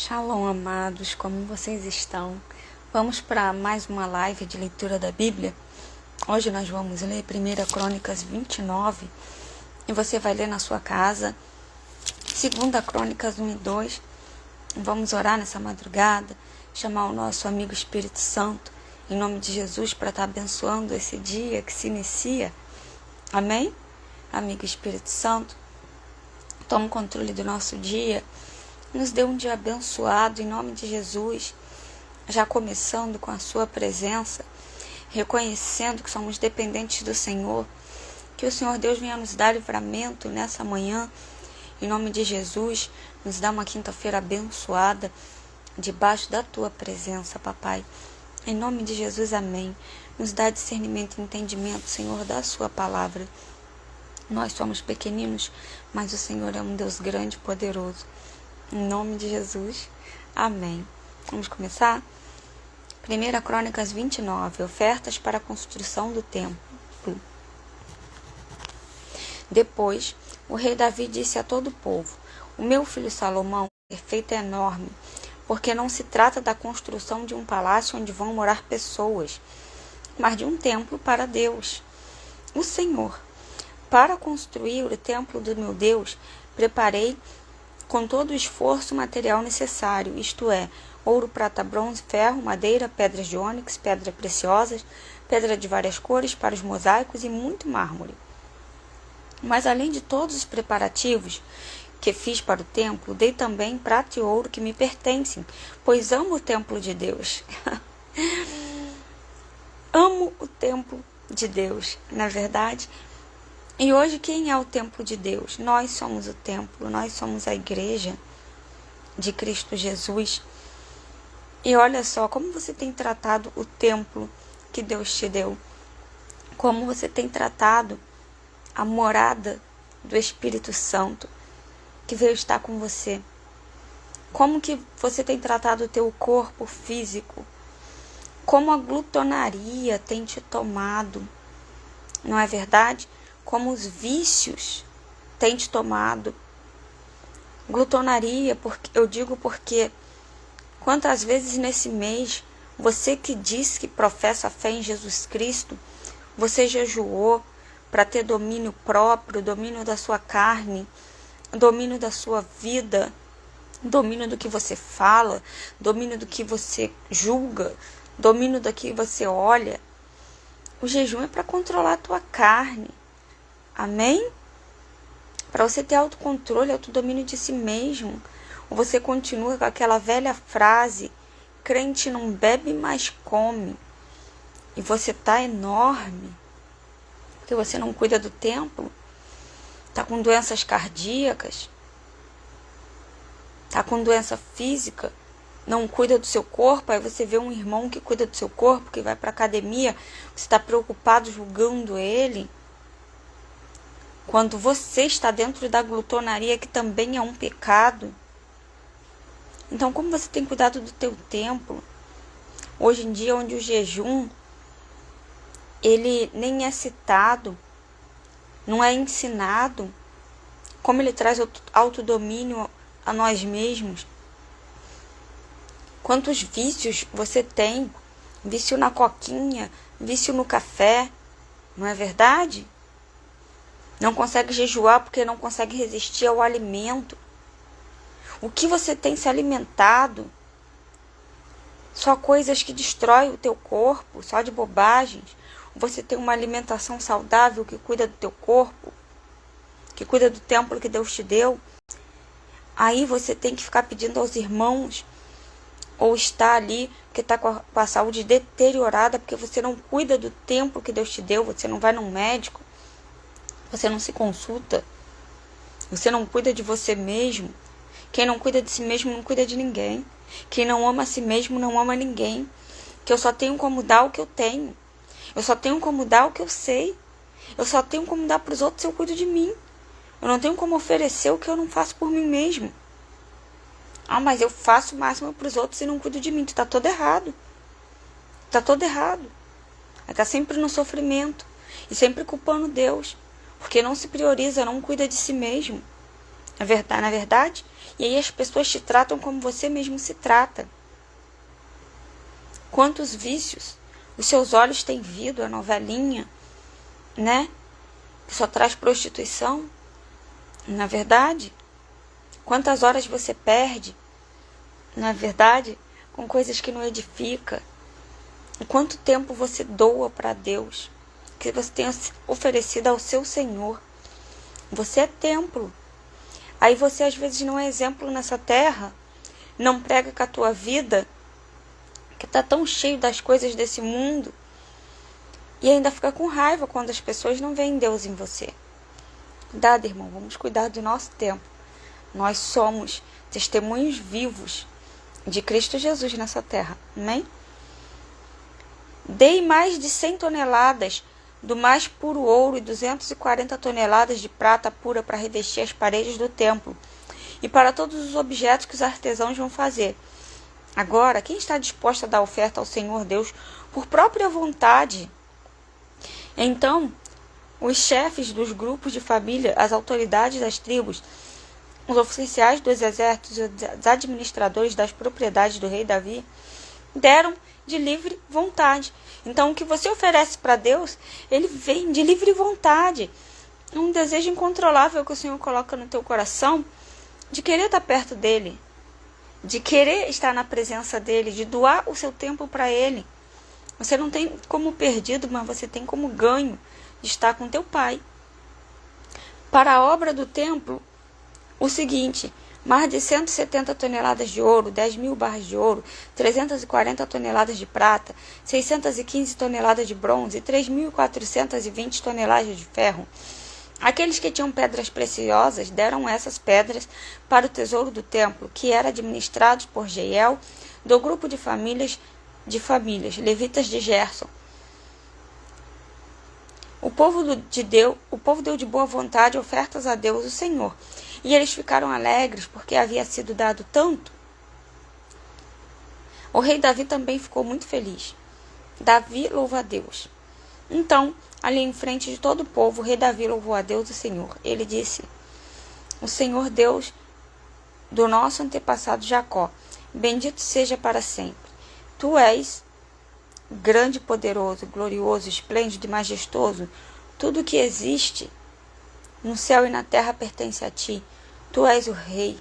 Shalom, amados, como vocês estão? Vamos para mais uma live de leitura da Bíblia. Hoje nós vamos ler 1 Crônicas 29 e você vai ler na sua casa 2 Crônicas 1 e 2. Vamos orar nessa madrugada, chamar o nosso amigo Espírito Santo em nome de Jesus para estar abençoando esse dia que se inicia. Amém? Amigo Espírito Santo, toma o controle do nosso dia. Nos dê um dia abençoado em nome de Jesus, já começando com a sua presença, reconhecendo que somos dependentes do Senhor, que o Senhor Deus venha nos dar livramento nessa manhã, em nome de Jesus, nos dá uma quinta-feira abençoada, debaixo da tua presença, papai, em nome de Jesus, amém. Nos dá discernimento e entendimento, Senhor, da sua palavra. Nós somos pequeninos, mas o Senhor é um Deus grande e poderoso. Em nome de Jesus, amém. Vamos começar? 1 Crônicas 29, ofertas para a construção do templo. Depois, o rei Davi disse a todo o povo: o meu filho Salomão, perfeito é enorme, porque não se trata da construção de um palácio onde vão morar pessoas, mas de um templo para Deus, o Senhor. Para construir o templo do meu Deus, preparei com todo o esforço o material necessário, isto é, ouro, prata, bronze, ferro, madeira, pedras de ônix, pedras preciosas, pedra de várias cores para os mosaicos e muito mármore. Mas além de todos os preparativos que fiz para o templo, dei também prata e ouro que me pertencem, pois amo o templo de Deus. Amo o templo de Deus, na verdade. E hoje quem é o templo de Deus? Nós somos o templo, nós somos a igreja de Cristo Jesus. E olha só como você tem tratado o templo que Deus te deu. Como você tem tratado a morada do Espírito Santo que veio estar com você. Como que você tem tratado o teu corpo físico. Como a glutonaria tem te tomado. Não é verdade? Como os vícios têm te tomado. Glutonaria, eu digo porque quantas vezes nesse mês, você que diz que professa a fé em Jesus Cristo, você jejuou para ter domínio próprio, domínio da sua carne, domínio da sua vida, domínio do que você fala, domínio do que você julga, domínio do que você olha. O jejum é para controlar a tua carne. Amém? Para você ter autocontrole, autodomínio de si mesmo. Ou você continua com aquela velha frase: crente não bebe, mas come. E você tá enorme, porque você não cuida do templo. Tá com doenças cardíacas. Tá com doença física. Não cuida do seu corpo. Aí você vê um irmão que cuida do seu corpo, que vai para academia. Você está preocupado julgando ele. Quando você está dentro da glutonaria, que também é um pecado. Então, como você tem cuidado do teu templo? Hoje em dia, onde o jejum, ele nem é citado, não é ensinado, como ele traz autodomínio a nós mesmos. Quantos vícios você tem? Vício na coquinha, vício no café, não é verdade? Não consegue jejuar porque não consegue resistir ao alimento. O que você tem se alimentado? Só coisas que destroem o teu corpo, só de bobagens. Você tem uma alimentação saudável que cuida do teu corpo, que cuida do templo que Deus te deu. Aí você tem que ficar pedindo aos irmãos, ou está ali que está com a saúde deteriorada, porque você não cuida do templo que Deus te deu, você não vai num médico. Você não se consulta. Você não cuida de você mesmo. Quem não cuida de si mesmo não cuida de ninguém. Quem não ama a si mesmo não ama ninguém. Que eu só tenho como dar o que eu tenho. Eu só tenho como dar o que eu sei. Eu só tenho como dar para os outros se eu cuido de mim. Eu não tenho como oferecer o que eu não faço por mim mesmo. Ah, mas eu faço o máximo para os outros e não cuido de mim. Tu tá todo errado. Tá todo errado. Tá sempre no sofrimento. E sempre culpando Deus. Porque não se prioriza, não cuida de si mesmo. Na verdade? E aí as pessoas te tratam como você mesmo se trata. Quantos vícios os seus olhos têm visto, a novelinha, né? Que só traz prostituição. Na verdade, quantas horas você perde, na verdade, com coisas que não edificam. E quanto tempo você doa para Deus, que você tenha oferecido ao seu Senhor. Você é templo. Aí você às vezes não é exemplo nessa terra, não prega com a tua vida, que está tão cheio das coisas desse mundo, e ainda fica com raiva quando as pessoas não veem Deus em você. Cuidado, irmão, vamos cuidar do nosso tempo. Nós somos testemunhos vivos de Cristo Jesus nessa terra. Amém? Dei mais de 100 toneladas do mais puro ouro e 240 toneladas de prata pura para revestir as paredes do templo e para todos os objetos que os artesãos vão fazer. Agora, quem está disposto a dar oferta ao Senhor Deus por própria vontade? Então, os chefes dos grupos de família, as autoridades das tribos, os oficiais dos exércitos e os administradores das propriedades do rei Davi deram de livre vontade. Então, o que você oferece para Deus, ele vem de livre vontade. Um desejo incontrolável que o Senhor coloca no teu coração de querer estar perto dele, de querer estar na presença dele, de doar o seu tempo para ele. Você não tem como perdido, mas você tem como ganho de estar com teu pai. Para a obra do templo, o seguinte: mais de 170 toneladas de ouro, 10.000 barras de ouro, 340 toneladas de prata, 615 toneladas de bronze e 3.420 toneladas de ferro. Aqueles que tinham pedras preciosas deram essas pedras para o tesouro do templo, que era administrado por Jeiel, do grupo de famílias, levitas de Gerson. O povo deu de boa vontade ofertas a Deus, o Senhor, e eles ficaram alegres porque havia sido dado tanto. O rei Davi também ficou muito feliz. Davi louva a Deus. Então, ali em frente de todo o povo, o rei Davi louvou a Deus, o Senhor. Ele disse: o Senhor Deus do nosso antepassado Jacó, bendito seja para sempre. Tu és grande, poderoso, glorioso, esplêndido e majestoso. Tudo que existe no céu e na terra pertence a ti. Tu és o rei,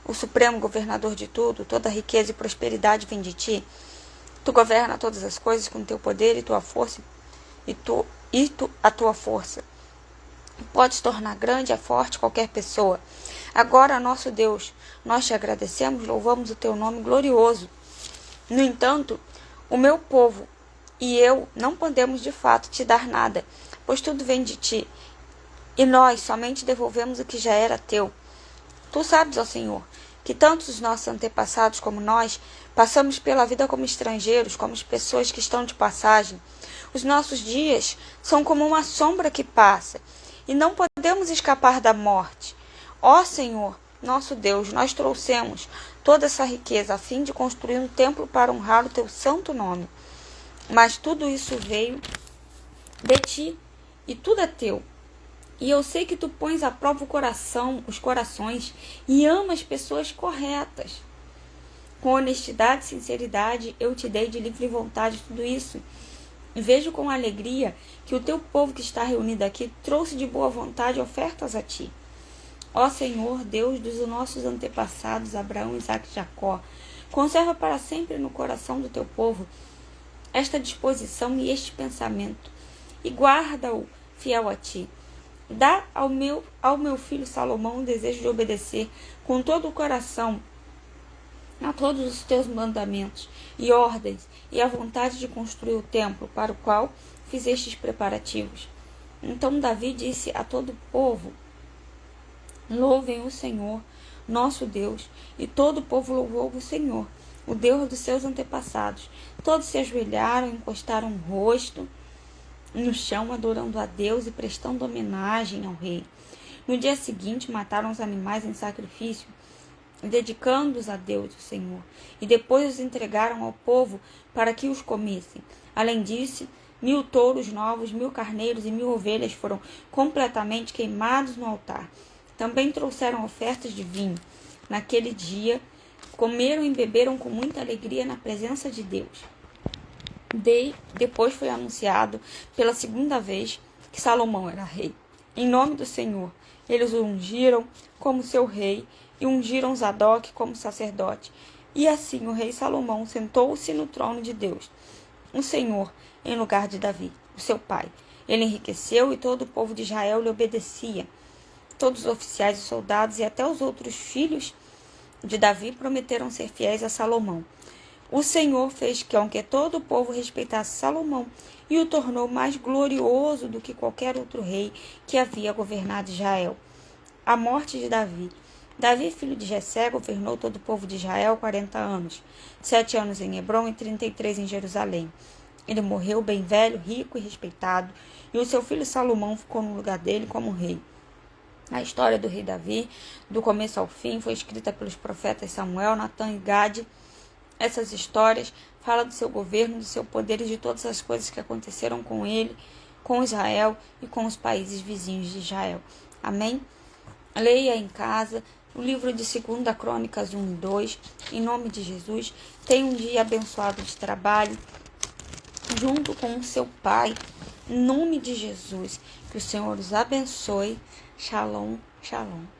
o supremo governador de tudo. Toda riqueza e prosperidade vem de ti. Tu governa todas as coisas com teu poder e tua força, a tua força. Podes tornar grande e forte qualquer pessoa. Agora, nosso Deus, nós te agradecemos, louvamos o teu nome glorioso. No entanto, o meu povo e eu não podemos de fato te dar nada, pois tudo vem de ti, e nós somente devolvemos o que já era teu. Tu sabes, ó Senhor, que tanto os nossos antepassados como nós passamos pela vida como estrangeiros, como pessoas que estão de passagem. Os nossos dias são como uma sombra que passa, e não podemos escapar da morte. Ó Senhor, nosso Deus, nós trouxemos toda essa riqueza a fim de construir um templo para honrar o teu santo nome. Mas tudo isso veio de ti, e tudo é teu. E eu sei que tu pões à prova os corações, e amas pessoas corretas. Com honestidade e sinceridade, eu te dei de livre vontade tudo isso. E vejo com alegria que o teu povo que está reunido aqui trouxe de boa vontade ofertas a ti. Ó Senhor, Deus dos nossos antepassados, Abraão, Isaque e Jacó, conserva para sempre no coração do teu povo esta disposição e este pensamento, e guarda-o fiel a ti. Dá ao meu filho Salomão o desejo de obedecer com todo o coração a todos os teus mandamentos e ordens, e a vontade de construir o templo para o qual fizestes preparativos. Então Davi disse a todo o povo: louvem o Senhor, nosso Deus. E todo o povo louvou o Senhor, o Deus dos seus antepassados. Todos se ajoelharam, encostaram o rosto no chão, adorando a Deus e prestando homenagem ao rei. No dia seguinte, mataram os animais em sacrifício, dedicando-os a Deus, o Senhor, e depois os entregaram ao povo para que os comessem. Além disso, 1000 touros novos, 1000 carneiros e 1000 ovelhas foram completamente queimados no altar. Também trouxeram ofertas de vinho. naquele dia, comeram e beberam com muita alegria na presença de Deus. Depois foi anunciado pela segunda vez que Salomão era rei. Em nome do Senhor, eles o ungiram como seu rei e ungiram Zadok como sacerdote. E assim o rei Salomão sentou-se no trono de Deus, o Senhor, em lugar de Davi, o seu pai. Ele enriqueceu e todo o povo de Israel lhe obedecia. Todos os oficiais e soldados e até os outros filhos de Davi prometeram ser fiéis a Salomão. O Senhor fez com que todo o povo respeitasse Salomão e o tornou mais glorioso do que qualquer outro rei que havia governado Israel. A morte de Davi. Davi, filho de Jessé, governou todo o povo de Israel 40 anos, 7 anos em Hebrom e 33 em Jerusalém. Ele morreu bem velho, rico e respeitado, e o seu filho Salomão ficou no lugar dele como rei. A história do rei Davi, do começo ao fim, foi escrita pelos profetas Samuel, Natã e Gade. Essas histórias falam do seu governo, do seu poder e de todas as coisas que aconteceram com ele, com Israel e com os países vizinhos de Israel. Amém? Leia em casa o livro de 2 Crônicas 1 e 2, em nome de Jesus. Tenha um dia abençoado de trabalho, junto com o seu Pai, em nome de Jesus. Que o Senhor os abençoe. Shalom, shalom.